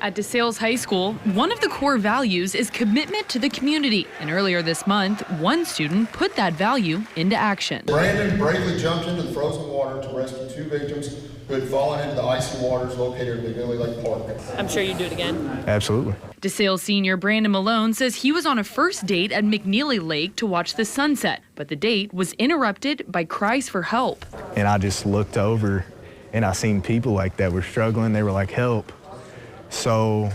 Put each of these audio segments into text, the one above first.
At DeSales High School, one of the core values is commitment to the community. And earlier this month, one student put that value into action. Brandon bravely jumped into the frozen water to rescue 2 victims who had fallen into the icy waters located at McNeely Lake Park. I'm sure you'd do it again. Absolutely. DeSales senior Brandon Malone says he was on a first date at McNeely Lake to watch the sunset, but the date was interrupted by cries for help. And I just looked over and I seen people like that were struggling. They were like, help. So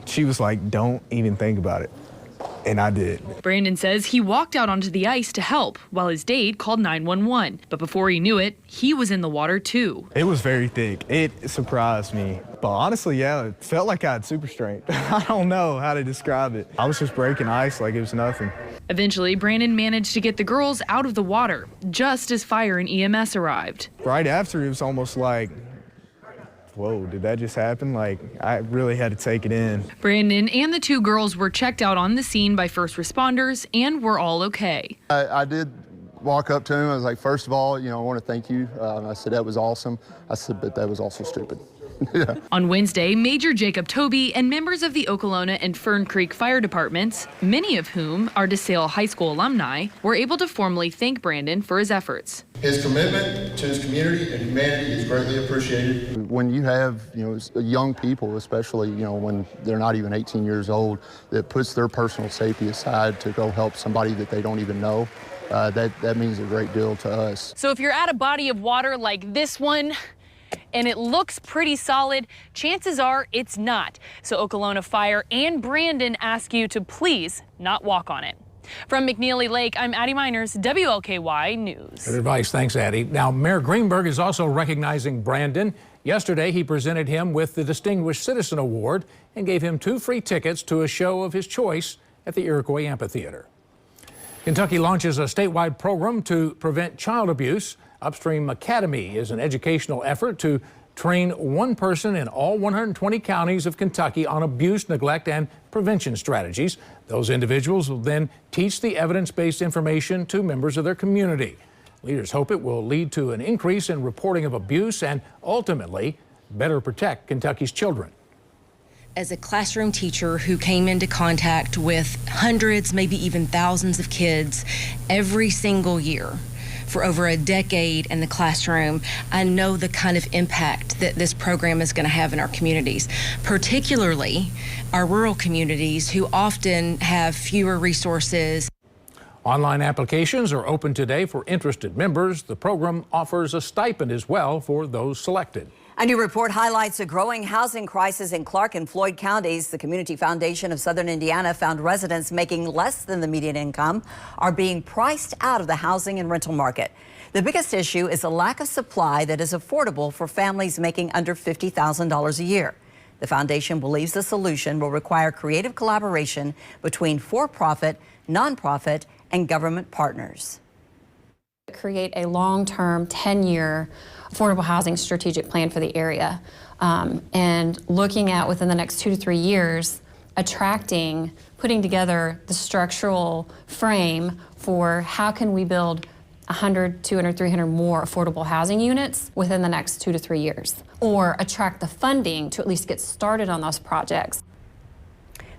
she was like, don't even think about it. And I did. Brandon says he walked out onto the ice to help while his date called 911. But before he knew it, he was in the water too. It was very thick. It surprised me. But honestly, yeah, it felt like I had super strength. I don't know how to describe it. I was just breaking ice like it was nothing. Eventually, Brandon managed to get the girls out of the water just as fire and EMS arrived. Right after, it was almost like, whoa, did that just happen? Like, I really had to take it in. Brandon and the 2 girls were checked out on the scene by first responders and were all okay. I did walk up to him. I was like, first of all, I want to thank you. I said, that was awesome. I said, but that was also stupid. Yeah. On Wednesday, Major Jacob Toby and members of the Okolona and Fern Creek fire departments, many of whom are DeSales High School alumni, were able to formally thank Brandon for his efforts. His commitment to his community and humanity is greatly appreciated. When you have, young people, especially, when they're not even 18 years old, that puts their personal safety aside to go help somebody that they don't even know, that means a great deal to us. So if you're at a body of water like this one, and it looks pretty solid, chances are it's not. So Okolona Fire and Brandon ask you to please not walk on it. From McNeely Lake, I'm Addie Miners, WLKY News. Good advice. Thanks, Addie. Now, Mayor Greenberg is also recognizing Brandon. Yesterday, he presented him with the Distinguished Citizen Award and gave him 2 free tickets to a show of his choice at the Iroquois Amphitheater. Kentucky launches a statewide program to prevent child abuse. Upstream Academy is an educational effort to train 1 person in all 120 counties of Kentucky on abuse, neglect, and prevention strategies. Those individuals will then teach the evidence-based information to members of their community. Leaders hope it will lead to an increase in reporting of abuse and ultimately better protect Kentucky's children. As a classroom teacher who came into contact with hundreds, maybe even thousands of kids every single year, for over a decade in the classroom, I know the kind of impact that this program is going to have in our communities, particularly our rural communities who often have fewer resources. Online applications are open today for interested members. The program offers a stipend as well for those selected. A new report highlights a growing housing crisis in Clark and Floyd counties. The Community Foundation of Southern Indiana found residents making less than the median income are being priced out of the housing and rental market. The biggest issue is a lack of supply that is affordable for families making under $50,000 a year. The foundation believes the solution will require creative collaboration between for-profit, nonprofit, and government partners. Create a long-term, 10-year affordable housing strategic plan for the area, and looking at within the next 2 to 3 years, putting together the structural frame for how can we build 100, 200, 300 more affordable housing units within the next 2 to 3 years, or attract the funding to at least get started on those projects.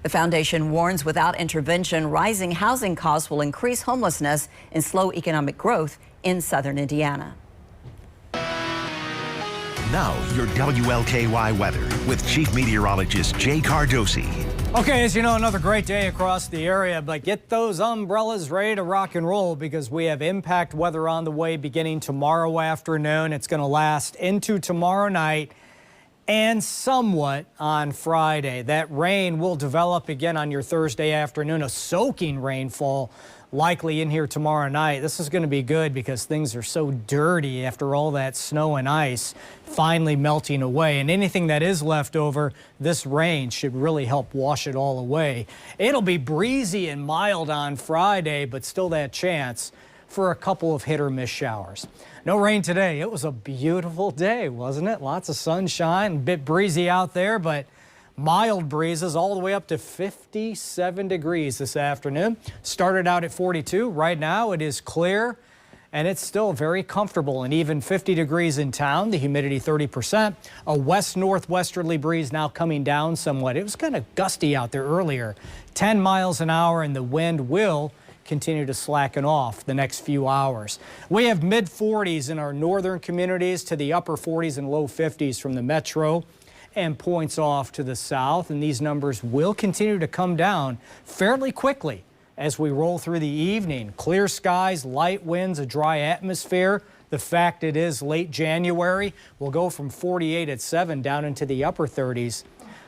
The foundation warns without intervention, rising housing costs will increase homelessness and slow economic growth in southern Indiana. Now, your WLKY weather with Chief Meteorologist Jay Cardosi. Okay, as you know, another great day across the area, but get those umbrellas ready to rock and roll because we have impact weather on the way beginning tomorrow afternoon. It's going to last into tomorrow night and somewhat on Friday. That rain will develop again on your Thursday afternoon, a soaking rainfall likely in here tomorrow night. This is going to be good because things are so dirty after all that snow and ice finally melting away. And anything that is left over, this rain should really help wash it all away. It'll be breezy and mild on Friday, but still that chance for a couple of hit or miss showers. No rain today. It was a beautiful day, wasn't it? Lots of sunshine, a bit breezy out there, but mild breezes all the way up to 57 degrees this afternoon. Started out at 42. Right now it is clear and it's still very comfortable and even 50 degrees in town, the humidity 30%. A west-northwesterly breeze now coming down somewhat. It was kind of gusty out there earlier, 10 miles an hour, and the wind will continue to slacken off the next few hours. We have mid-40s in our northern communities to the upper 40s and low 50s from the metro and points off to the south, and these numbers will continue to come down fairly quickly as we roll through the evening. Clear skies, light winds, a dry atmosphere. The fact it is late January, we'll go from 48 at 7 down into the upper 30s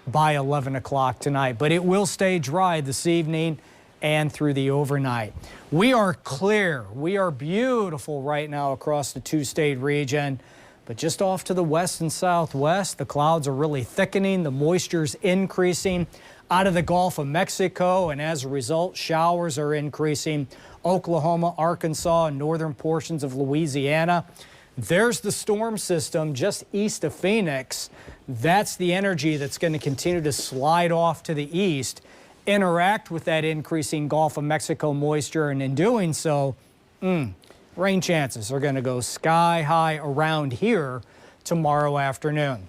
by 11 o'clock tonight. But it will stay dry this evening and through the overnight. We are clear. We are beautiful right now across the two-state region. But just off to the west and southwest, the clouds are really thickening. The moisture's increasing out of the Gulf of Mexico, and as a result, showers are increasing. Oklahoma, Arkansas, and northern portions of Louisiana. There's the storm system just east of Phoenix. That's the energy that's going to continue to slide off to the east, interact with that increasing Gulf of Mexico moisture, and in doing so, rain chances are going to go sky high around here tomorrow afternoon.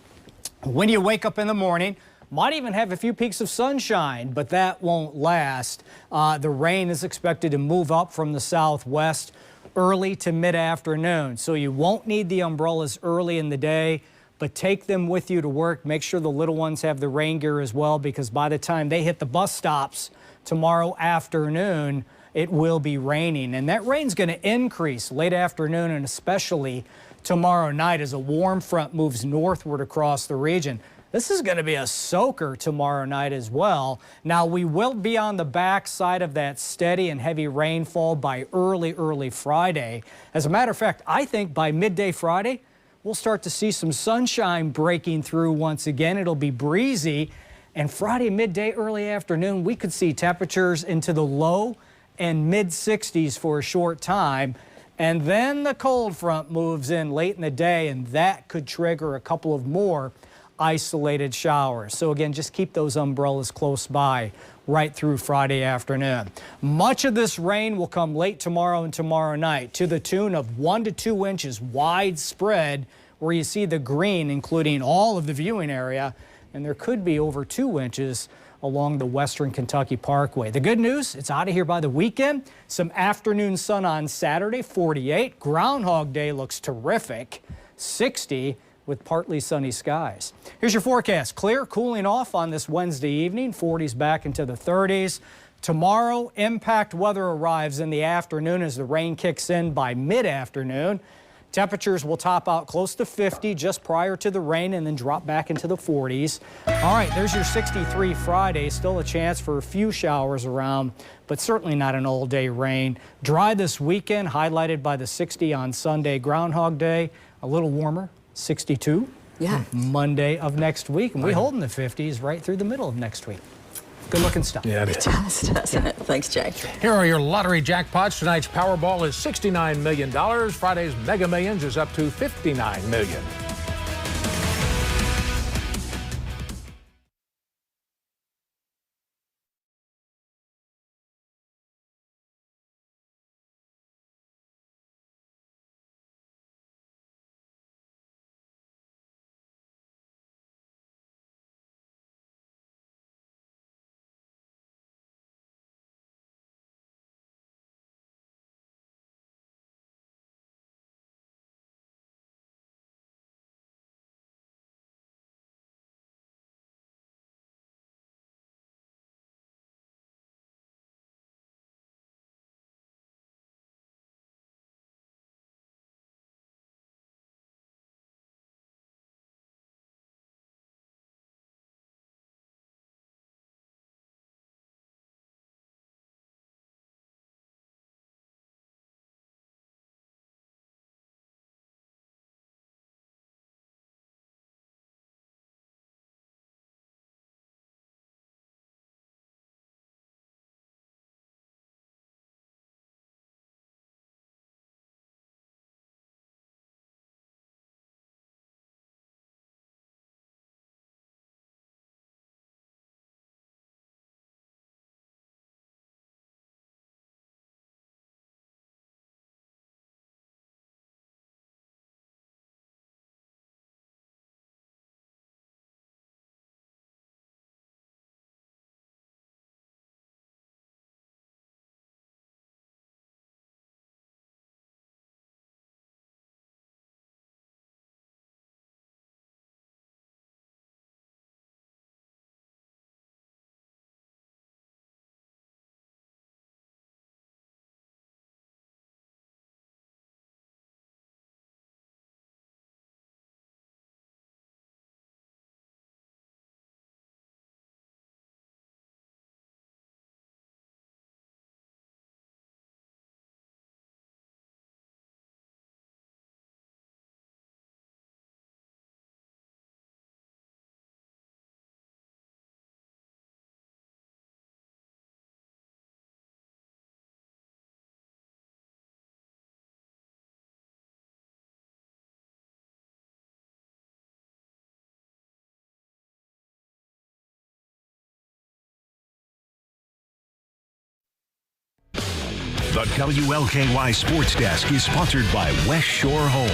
When you wake up in the morning, might even have a few peaks of sunshine, but that won't last. The rain is expected to move up from the southwest early to mid-afternoon, so you won't need the umbrellas early in the day, but take them with you to work. Make sure the little ones have the rain gear as well, because by the time they hit the bus stops tomorrow afternoon, it will be raining, and that rain's going to increase late afternoon and especially tomorrow night as a warm front moves northward across the region. This is going to be a soaker tomorrow night as well. Now, we will be on the back side of that steady and heavy rainfall by early Friday. As a matter of fact, I think by midday Friday, we'll start to see some sunshine breaking through once again. It'll be breezy, and Friday midday, early afternoon, we could see temperatures into the low and mid-60s for a short time. And then the cold front moves in late in the day, and that could trigger a couple of more isolated showers. So again, just keep those umbrellas close by right through Friday afternoon. Much of this rain will come late tomorrow and tomorrow night to the tune of 1 to 2 inches widespread, where you see the green, including all of the viewing area, and there could be over 2 inches along the western Kentucky Parkway. The good news, it's out of here by the weekend. Some afternoon sun on Saturday, 48. Groundhog Day looks terrific, 60 with partly sunny skies. Here's your forecast. Clear, cooling off on this Wednesday evening, 40s back into the 30s. Tomorrow, impact weather arrives in the afternoon as the rain kicks in by mid-afternoon. Temperatures will top out close to 50 just prior to the rain and then drop back into the 40s. All right, there's your 63 Friday. Still a chance for a few showers around, but certainly not an all-day rain. Dry this weekend, highlighted by the 60 on Sunday. Groundhog Day, a little warmer, 62. Yeah. Monday of next week, and we hold in the 50s right through the middle of next week. Good looking stuff. Yeah, it does, doesn't it? Thanks, Jay. Here are your lottery jackpots. Tonight's Powerball is $69 million. Friday's Mega Millions is up to $59 million. The WLKY Sports Desk is sponsored by West Shore Home.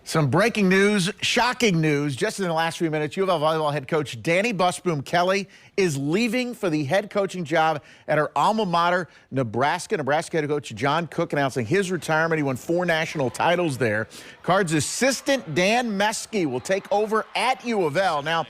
Some breaking news, shocking news, just in the last few minutes. U of L volleyball head coach Danny Busboom Kelly is leaving for the head coaching job at her alma mater, Nebraska. Nebraska head coach John Cook announcing his retirement. He won 4 national titles there. Cards assistant Dan Meske will take over at U of L. Now,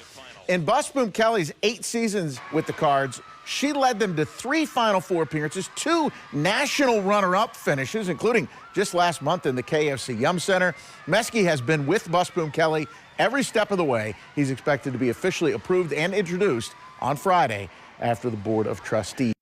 in Busboom Kelly's 8 seasons with the Cards, she led them to 3 Final Four appearances, 2 national runner-up finishes, including just last month in the KFC Yum Center. Meske has been with Busboom Kelly every step of the way. He's expected to be officially approved and introduced on Friday after the Board of Trustees.